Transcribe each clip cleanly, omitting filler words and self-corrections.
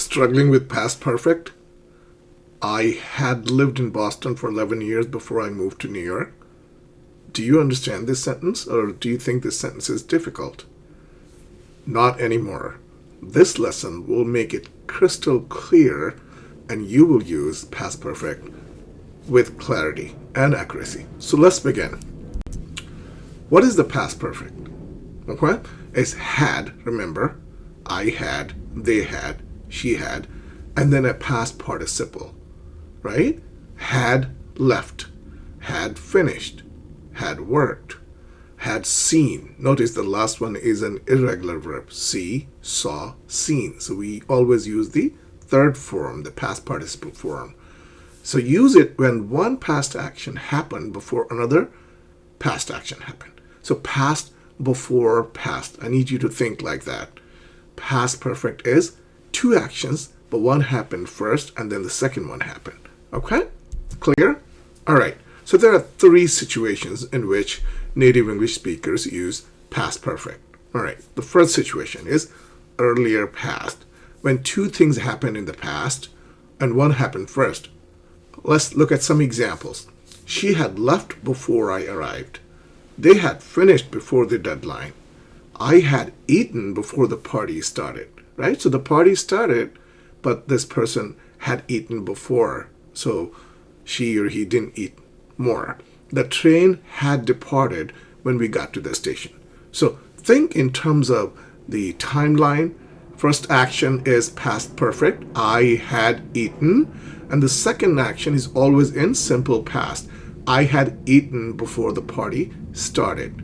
Struggling with past perfect? I had lived in Boston for 11 years before I moved to New York. Do you understand this sentence, or do you think this sentence is difficult? Not anymore. This lesson will make it crystal clear, and you will use past perfect with clarity and accuracy. So let's begin. What is the past perfect? Okay? It's had, remember, I had, they had, she had, and then a past participle, right? Had left, had finished, had worked, had seen. Notice the last one is an irregular verb. See, saw, seen. So we always use the third form, the past participle form. So use it when one past action happened before another past action happened. So past before past. I need you to think like that. Past perfect is two actions, but one happened first and then the second one happened. Okay? Clear? All right. So there are three situations in which native English speakers use past perfect. All right. The first situation is earlier past, when two things happened in the past and one happened first. Let's look at some examples. She had left before I arrived. They had finished before the deadline. I had eaten before the party started, right? So the party started, but this person had eaten before. So she or he didn't eat more. The train had departed when we got to the station. So think in terms of the timeline. First action is past perfect. I had eaten. And the second action is always in simple past. I had eaten before the party started.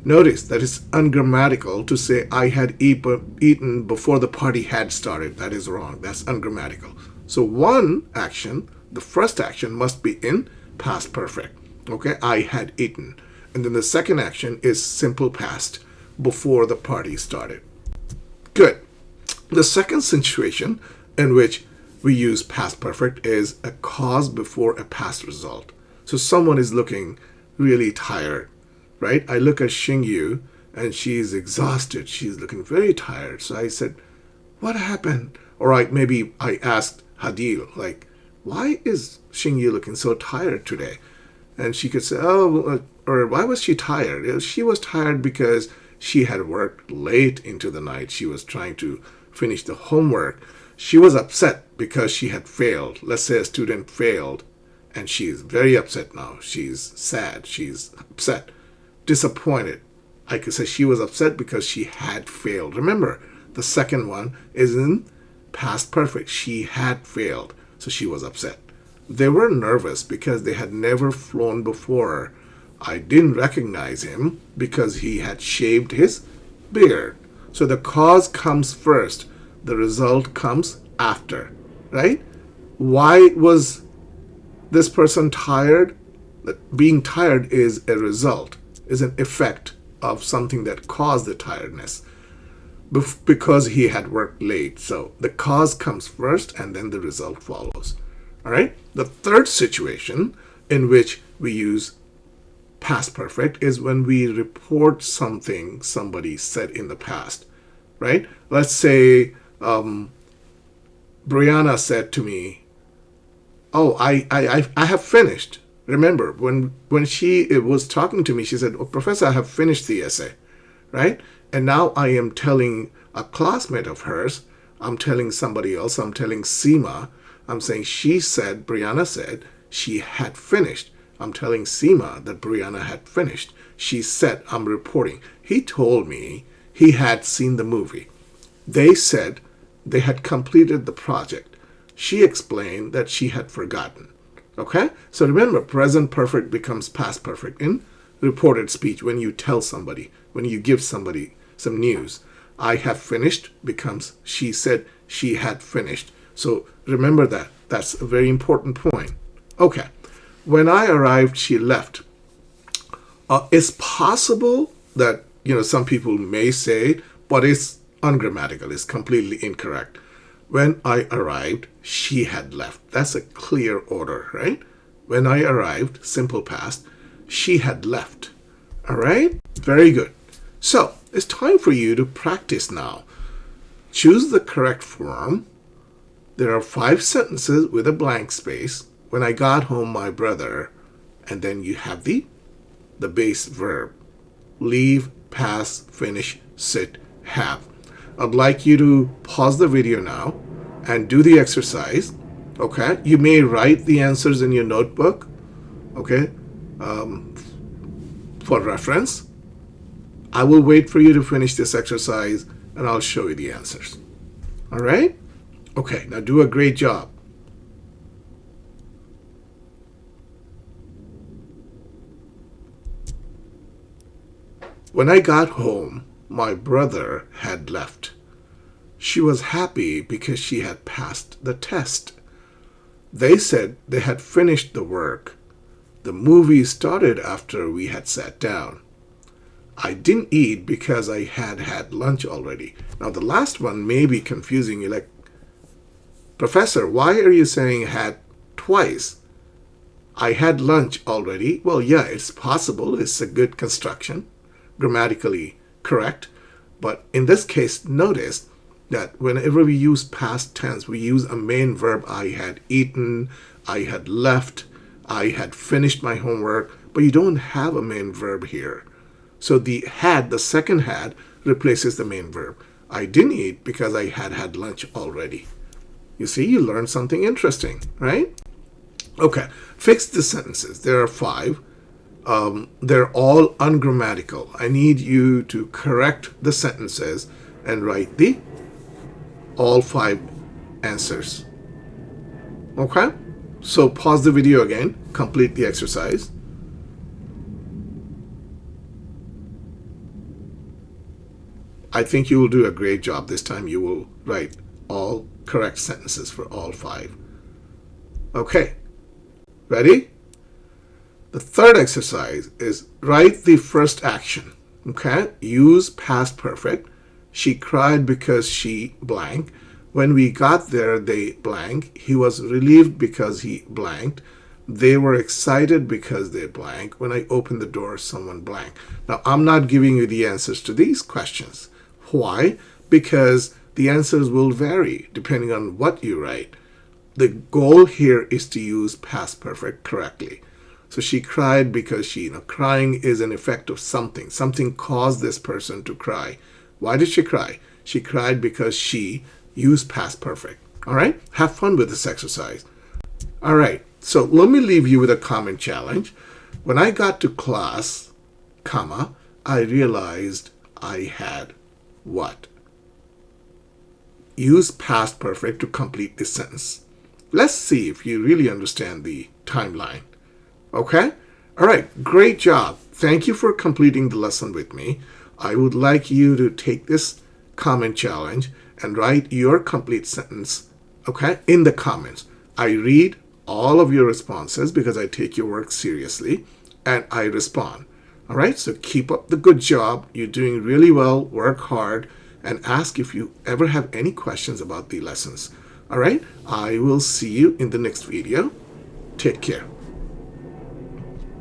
Notice that it's ungrammatical to say I had eaten before the party had started. That is wrong. That's ungrammatical. So one action, the first action, must be in past perfect. Okay, I had eaten. And then the second action is simple past, before the party started. Good. The second situation in which we use past perfect is a cause before a past result. So someone is looking really tired, right? I look at Xingyu and she's exhausted. She's looking very tired. So I said, what happened? Or maybe I asked Hadil, like, why is Xingyu looking so tired today? And she could say, or why was she tired? She was tired because she had worked late into the night. She was trying to finish the homework. She was upset because she had failed. Let's say a student failed and she's very upset now. She's sad. She's upset, disappointed. I could say she was upset because she had failed. Remember, the second one is in past perfect. She had failed, so she was upset. They were nervous because they had never flown before. I didn't recognize him because he had shaved his beard. So the cause comes first. The result comes after, right? Why was this person tired? Being tired is a result, is an effect of something that caused the tiredness because he had worked late. So the cause comes first and then the result follows. All right. The third situation in which we use past perfect is when we report something somebody said in the past, right? Let's say Brianna said to me, oh, I have finished. Remember, when she was talking to me, she said, oh, Professor, I have finished the essay, right? And now I am telling a classmate of hers, I'm telling somebody else, I'm telling Seema, I'm saying Brianna said she had finished. I'm telling Seema that Brianna had finished. She said, I'm reporting. He told me he had seen the movie. They said they had completed the project. She explained that she had forgotten. Okay? So remember, present perfect becomes past perfect in reported speech when you tell somebody, when you give somebody some news. I have finished becomes she said she had finished. So remember that. That's a very important point. Okay. When I arrived, she left. It's possible that, some people may say, but it's ungrammatical. It's completely incorrect. When I arrived, she had left. That's a clear order, right? When I arrived, simple past, she had left. All right? Very good. So it's time for you to practice now. Choose the correct form There are 5 sentences with a blank space. When I got home, my brother, and then you have the base verb. Leave, pass, finish, sit, have. I'd like you to pause the video now and do the exercise. Okay, you may write the answers in your notebook, okay, for reference. I will wait for you to finish this exercise and I'll show you the answers. All right? Okay, now do a great job. When I got home, my brother had left. She was happy because she had passed the test. They said they had finished the work. The movie started after we had sat down. I didn't eat because I had had lunch already. Now the last one may be confusing you, like, Professor, why are you saying had twice? I had lunch already. Well, yeah, it's possible. It's a good construction, grammatically correct. But in this case, notice that whenever we use past tense, we use a main verb. I had eaten, I had left, I had finished my homework, but you don't have a main verb here. So the second had, replaces the main verb. I didn't eat because I had had lunch already. You see, you learned something interesting, right? Okay, fix the sentences. There are 5. They're all ungrammatical. I need you to correct the sentences and write all 5 answers. Okay? So pause the video again, complete the exercise. I think you will do a great job this time. You will write all correct sentences for all 5. Okay, ready? The third exercise is write the first action. Okay, use past perfect. She cried because she blank. When we got there, they blank. He was relieved because he blanked. They were excited because they blank. When I opened the door, someone blank. Now, I'm not giving you the answers to these questions. Why? Because the answers will vary depending on what you write. The goal here is to use past perfect correctly. So she cried because crying is an effect of something. Something caused this person to cry. Why did she cry? She cried because she used past perfect. All right? Have fun with this exercise. All right. So let me leave you with a comment challenge. When I got to class, I realized I had what? Use past perfect to complete this sentence. Let's see if you really understand the timeline. Okay? All right, great job. Thank you for completing the lesson with me. I would like you to take this comment challenge and write your complete sentence, okay, in the comments. I read all of your responses because I take your work seriously and I respond. All right, so keep up the good job. You're doing really well. Work hard and ask if you ever have any questions about the lessons. All right, I will see you in the next video. Take care.